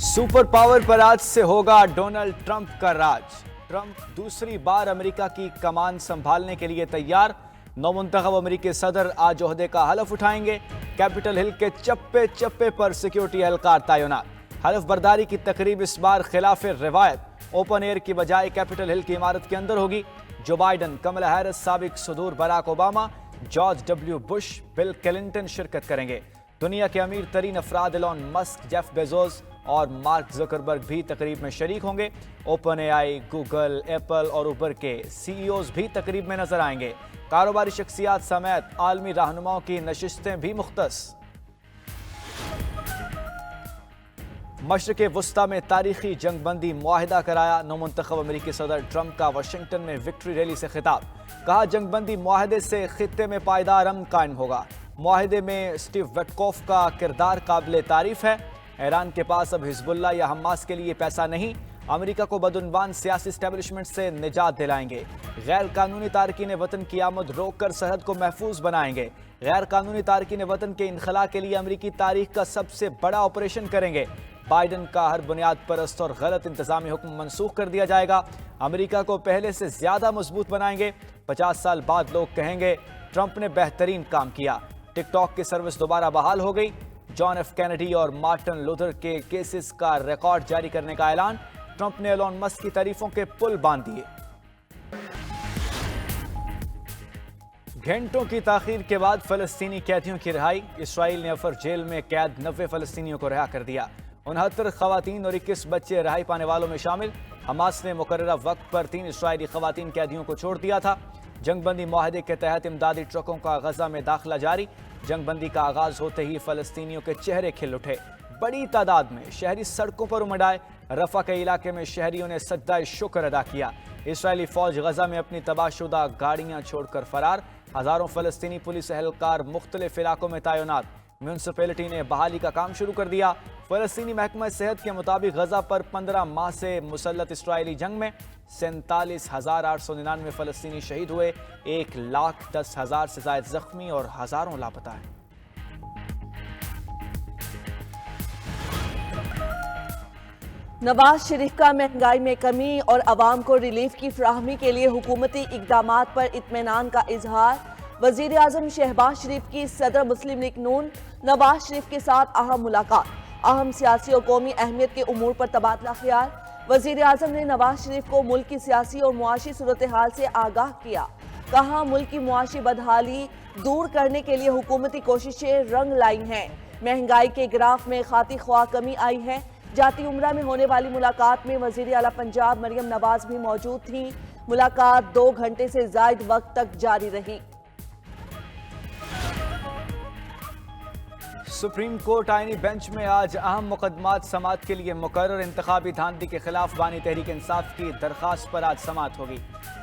Super power पर आज से होगा डोनाल्ड ट्रंप का राज। ट्रंप दूसरी बार अमेरिका की कमान संभालने के लिए तैयार। नौमुंतखब अमेरिकी सदर आज ओहदे का हलफ उठाएंगे। कैपिटल हिल के चप्पे चप्पे पर सिक्योरिटी एहलकार तैनात। हलफ बर्दारी की तकरीब इस बार खिलाफ रिवायत ओपन एयर की बजाय कैपिटल हिल की इमारत के अंदर होगी। जो बाइडन, कमला हैरिस, साबिक सदूर Barack Obama, George W Bush, Bill Clinton शिरकत करेंगे। दुनिया के अमीर तरीन अफराद एलोन मस्क, जेफ बेजोस और मार्क ज़करबर्ग भी तकरीब में शरीक होंगे। ओपन एआई, गूगल, एप्पल और उबर के सीईओज भी तकरीब में नजर आएंगे। कारोबारी शख्सियात समेत आलमी रहनुमाओं की नशिस्तें भी मुख्तस। मशरिक़ वुस्ता में तारीखी जंगबंदी मुआहिदा कराया। नौमुंतखब अमेरिकी सदर ट्रंप का वाशिंगटन में विक्ट्री रैली से खिताब। कहा, जंगबंदी मुआहिदे से खित्ते में पायदार अमन कायम होगा। मुआहिदे में स्टीव विटकोफ का किरदार काबिल तारीफ है। ईरान के पास अब हिजबुल्लाह या हमास के लिए पैसा नहीं। अमेरिका को बदउनवान सियासी एस्टेब्लिशमेंट से निजात दिलाएंगे। गैर कानूनी तारकीन वतन की आमद रोककर सरहद को महफूज बनाएंगे। गैर कानूनी तारकीन वतन के इनखला के लिए अमेरिकी तारीख का सबसे बड़ा ऑपरेशन करेंगे। बाइडन का हर बुनियाद परस्त और गलत इंतजामी हुक्म मनसूख कर दिया जाएगा। अमेरिका को पहले से ज्यादा मजबूत बनाएंगे। 50 साल बाद लोग कहेंगे ट्रंप ने बेहतरीन काम किया। टिकटॉक की सर्विस दोबारा बहाल हो गई। जॉन एफ कैनेडी और मार्टिन लूथर के केसेस का रिकॉर्ड जारी करने का ऐलान। ट्रंप ने एलोन मस्क की तारीफों के पुल बांध दिए। घंटों की ताखीर के बाद फलस्तीनी कैदियों की रिहाई। इसराइल ने अफर जेल में कैद 90 फलस्तीनियों को रिहा कर दिया। 69 खवातीन और 21 बच्चे रिहाई पाने वालों में शामिल। हमास ने मुकर्ररा वक्त पर 3 इसराइली खवातीन कैदियों को छोड़ दिया था। जंगबंदी मुआहदे के तहत इमदादी ट्रकों का गजा में दाखिला जारी। जंगबंदी का आगाज होते ही फलस्तीनियों के चेहरे खिल उठे। बड़ी तादाद में शहरी सड़कों पर उमड़ आए। रफा के इलाके में शहरियों ने सजदा शुक्र अदा किया। इसराइली फौज गजा में अपनी तबाहशुदा गाड़ियां छोड़कर फरार। हजारों फलस्तीनी पुलिस एहलकार मुख्तलिफ इलाकों में तैनात। म्यूनसिपैलिटी ने बहाली का काम शुरू कर दिया। फलस्तीनी महकमा सेहत के मुताबिक गजा पर 15 माह से मुसल्लत इसराइली जंग में 47,899 फलस्तीनी शहीद हुए। 1,10,000 से ज्यादा जख्मी और हजारों लापता हैं। नवाज शरीफ का महंगाई में कमी और अवाम को रिलीफ की फराहमी के लिए हुकूमती इकदामात पर इत्मीनान का इजहार। वजीर आजम शहबाज शरीफ की सदर मुस्लिम लीग नून नवाज शरीफ के साथ अहम मुलाकात। अहम सियासी और कौमी अहमियत के उमूर पर तबादला ख्याल। वजीर आजम ने नवाज शरीफ को मुल्क की सियासी और मुआशी सूरत हाल से आगाह किया। कहा, मुल्क की मुआशी बदहाली दूर करने के लिए हुकूमती कोशिशें रंग लाई हैं। महंगाई के ग्राफ में खाती ख्वाह कमी आई है। जाती उम्रा में होने वाली मुलाकात में वजीर आला पंजाब मरियम नवाज भी मौजूद थी। मुलाकात 2 घंटे से ज्यादा वक्त तक जारी रही। सुप्रीम कोर्ट आईनी बेंच में आज अहम मुकदमात समाअत के लिए मुकर्रर। इंतखाबी धांधली के खिलाफ बानी तहरीक इंसाफ की दरखास्त पर आज समाअत होगी।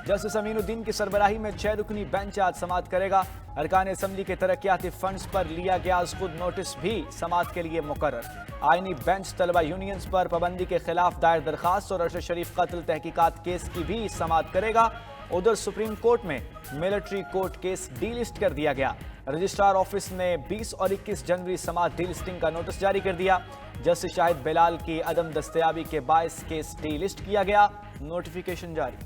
जस्टिस अमीनुद्दीन की सरबराही में 6 रुकनी बेंच आज समाअत करेगा। अरकान असम्बली के तरक्याती फंड्स पर लिया गया खुद नोटिस भी समाअत के लिए मुकर्रर। आईनी बेंच तलबा यूनियंस पर पाबंदी के खिलाफ दायर दरखास्त और अरशद शरीफ कत्ल तहकीकात केस की भी समाअत करेगा। उधर सुप्रीम कोर्ट में मिलिट्री कोर्ट केस डीलिस्ट कर दिया गया। रजिस्ट्रार ऑफिस ने 20 और 21 जनवरी समाअत डीलिस्टिंग का नोटिस जारी कर दिया। जस्टिस शाहिद बिलाल की अदम दस्तयाबी के बायस केस डीलिस्ट किया गया। नोटिफिकेशन जारी।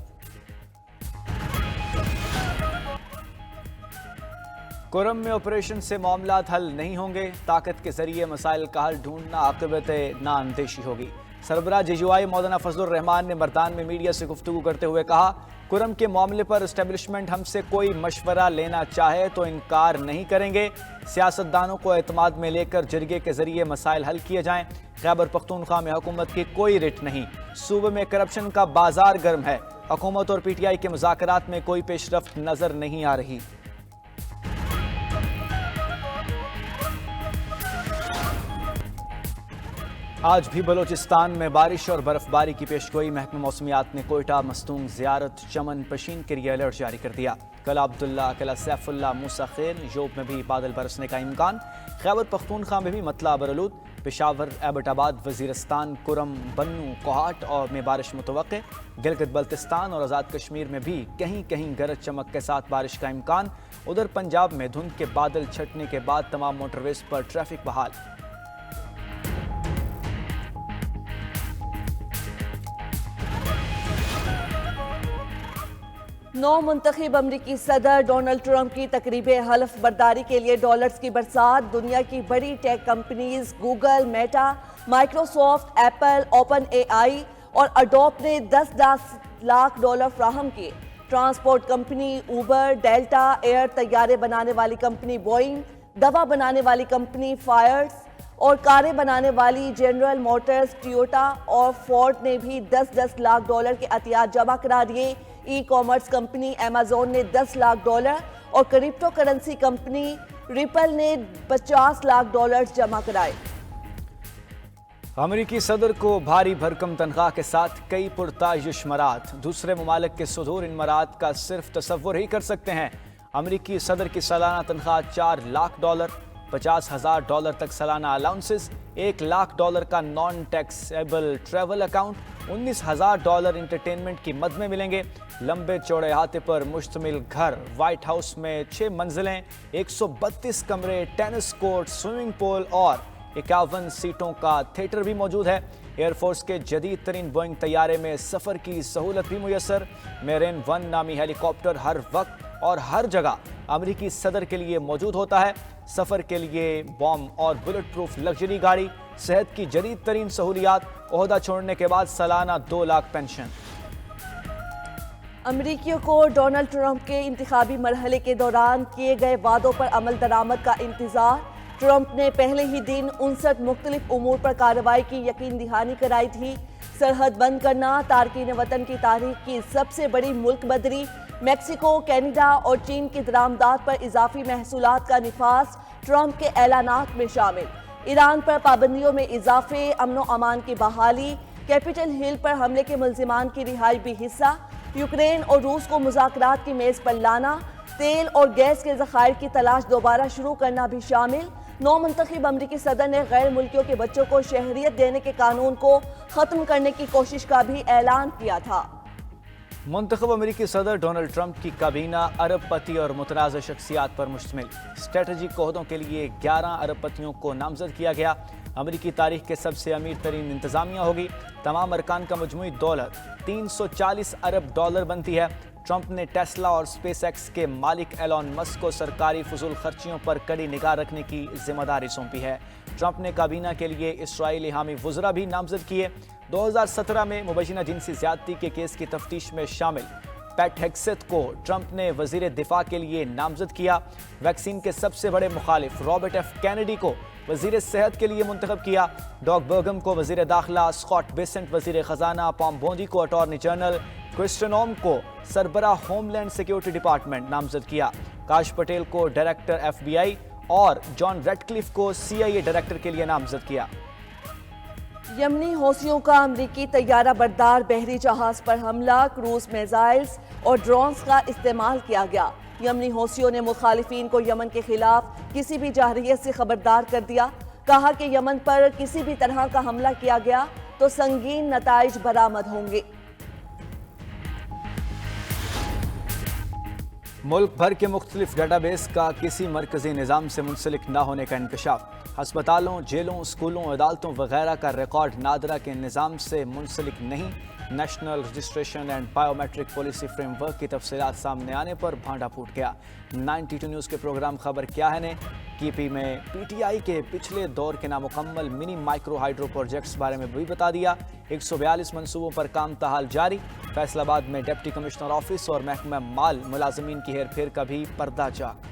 कुरम में ऑपरेशन से मामलात हल नहीं होंगे। ताकत के जरिए मसाइल का हल ढूंढना आक़िबत नाअंदेशी होगी। सरबराह जेयूआई मौलाना फजलुर रहमान ने मर्दान में मीडिया से गुफ्तगू करते हुए कहा, कुरम के मामले पर एस्टेब्लिशमेंट हमसे कोई मशवरा लेना चाहे तो इनकार नहीं करेंगे। सियासतदानों को एतमाद में लेकर जरगे के जरिए मसाइल हल किए जाएं। खैबर पख्तूनख्वा में हुकूमत की कोई रिट नहीं। सूबे में करप्शन का बाजार गर्म है। हुकूमत और पीटीआई के मुज़ाकरात में कोई पेशरफ्त नजर नहीं आ रही। आज भी बलोचिस्तान में बारिश और बर्फबारी की पेशगोई। महकमा मौसमियात ने कोयटा, मस्तूंग, ज़ियारत, चमन, पशीन के लिए अलर्ट जारी कर दिया। कला अब्दुल्ला, कला सैफुल्ला, मूसा खैर, योब में भी बादल बरसने का इम्कान। खैबर पख्तूनख्वा में भी मतला बरलूद। पेशावर, एबटाबाद, वजीरस्तान, कुरम, बन्नू, कोहाट और में बारिश मुतवक्के। गिलगित बल्तिस्तान और आज़ाद कश्मीर में भी कहीं कहीं गरज चमक के साथ बारिश का इम्कान। उधर पंजाब में धुंध के बादल छटने के बाद तमाम मोटरवेज पर ट्रैफिक बहाल। نو منتخب امریکی صدر ڈونلڈ ٹرمپ کی تقریب حلف برداری کے لیے ڈالرز کی برسات. دنیا کی بڑی tech companies Google, Meta, Microsoft, Apple, Open AI اور اڈوب نے 10 لاکھ ڈالر فراہم کیے. Transport company Uber, Delta Air, طیارے بنانے والی کمپنی بوئنگ، دوا بنانے والی کمپنی فائرز اور کاریں بنانے والی جنرل موٹرز، ٹویوٹا اور فورڈ نے بھی 10 لاکھ ڈالر کے عطیات جمع کرا دیے. ای کامرس کمپنی ایمیزون نے 10 لاکھ ڈالر اور کرپٹو کرنسی کمپنی ریپل نے 50 لاکھ ڈالر جمع کرائے. امریکی صدر کو بھاری بھرکم تنخواہ کے ساتھ کئی پرتعیش مراد. دوسرے ممالک کے صدور ان مراد کا صرف تصور ہی کر سکتے ہیں. امریکی صدر کی سالانہ تنخواہ 4 لاکھ ڈالر، 50,000 ڈالر تک سالانہ الاؤنسز، 1 لاکھ ڈالر کا naan taxable travel account, 19,000 dollar entertainment کی مد میں ملیں گے. لمبے چوڑے احاطے پر مشتمل گھر، وائٹ ہاؤس میں 6 منزلیں، 132 کمرے، ٹینس کورٹ، سوئمنگ پول اور 51 سیٹوں کا تھیٹر بھی موجود ہے. ایئر فورس کے جدید ترین بوئنگ طیارے میں سفر کی سہولت بھی میسر. میرین 1 نامی ہیلی کاپٹر ہر وقت اور ہر جگہ امریکی صدر کے لیے موجود ہوتا ہے. سفر کے لیے بام اور بلٹ پروف لگژری گاڑی، صحت کی جدید ترین سہولیات، عہدہ چھوڑنے کے بعد سالانہ 2 لاکھ پینشن. امریکیوں کو ڈونلڈ ٹرمپ کے انتخابی مرحلے کے دوران کیے گئے وعدوں پر عمل درآمد کا انتظار. ٹرمپ نے پہلے ہی دن 59 مختلف امور پر کارروائی کی یقین دہانی کرائی تھی. سرحد بند کرنا، تارکین وطن کی تاریخ کی سب سے بڑی ملک بدری، میکسیکو، کینیڈا اور چین کی درآمدات پر اضافی محصولات کا نفاذ ٹرمپ کے اعلانات میں شامل. ایران پر پابندیوں میں اضافے، امن و امان کی بحالی، کیپٹل ہل پر حملے کے ملزمان کی رہائی بھی حصہ. یوکرین اور روس کو مذاکرات کی میز پر لانا، تیل اور گیس کے ذخائر کی تلاش دوبارہ شروع کرنا بھی شامل. نو منتخب امریکی صدر نے غیر ملکیوں کے بچوں کو شہریت دینے کے قانون کو ختم کرنے کی کوشش کا بھی اعلان کیا تھا. منتخب امریکی صدر ڈونلڈ ٹرمپ کی کابینہ ارب پتی اور متنازع شخصیات پر مشتمل. اسٹریٹجک عہدوں کے لیے 11 ارب پتیوں کو نامزد کیا گیا. امریکی تاریخ کے سب سے امیر ترین انتظامیہ ہوگی. تمام ارکان کا مجموعی دولت 340 ارب ڈالر بنتی ہے. ٹرمپ نے ٹیسلا اور اسپیس ایکس کے مالک ایلون مسک کو سرکاری فضول خرچیوں پر کڑی نگاہ رکھنے کی ذمہ داری سونپی ہے. ٹرمپ نے کابینہ کے لیے اسرائیلی حامی وزراء بھی نامزد کیے. 2017 میں مبینہ جنسی زیادتی کے کیس کی تفتیش میں شامل پیٹ ہیگسیت کو ٹرمپ نے وزیر دفاع کے لیے نامزد کیا. ویکسین کے سب سے بڑے مخالف رابرٹ ایف کینیڈی کو وزیر صحت کے لیے منتخب کیا. ڈاگ برگم کو وزیر داخلہ، اسکاٹ بیسنٹ وزیر خزانہ، پام بونڈی کو اٹارنی جنرل، کرسٹن اوم کو سربراہ ہوم لینڈ سیکیورٹی ڈپارٹمنٹ نامزد کیا. کاش پٹیل کو ڈائریکٹر ایف بی آئی اور جان ریڈ کلف کو سی آئی اے ڈائریکٹر کے لیے نامزد کیا. یمنی حوثیوں کا امریکی طیارہ بردار بحری جہاز پر حملہ، کروز میزائلز اور ڈرونز کا استعمال کیا گیا. یمنی حوثیوں نے مخالفین کو یمن کے خلاف کسی بھی جارحیت سے خبردار کر دیا. کہا کہ یمن پر کسی بھی طرح کا حملہ کیا گیا تو سنگین نتائج برآمد ہوں گے. ملک بھر کے مختلف ڈیٹا بیس کا کسی مرکزی نظام سے منسلک نہ ہونے کا انکشاف. ہسپتالوں، جیلوں، اسکولوں، عدالتوں وغیرہ کا ریکارڈ نادرا کے نظام سے منسلک نہیں. National registration and biometric policy framework کی تفصیلات سامنے آنے پر بھانڈا پھوٹ گیا. 92 نیوز کے پروگرام خبر کیا ہے نے کی پی میں پی ٹی آئی کے پچھلے دور کے نامکمل منی مائکرو ہائیڈرو پروجیکٹس بارے میں بھی بتا دیا. 142 منصوبوں پر کام تاحال جاری. فیصل آباد میں ڈپٹی کمشنر آفس اور محکمہ مال ملازمین کی ہیر پھیر کا بھی پردہ چاک.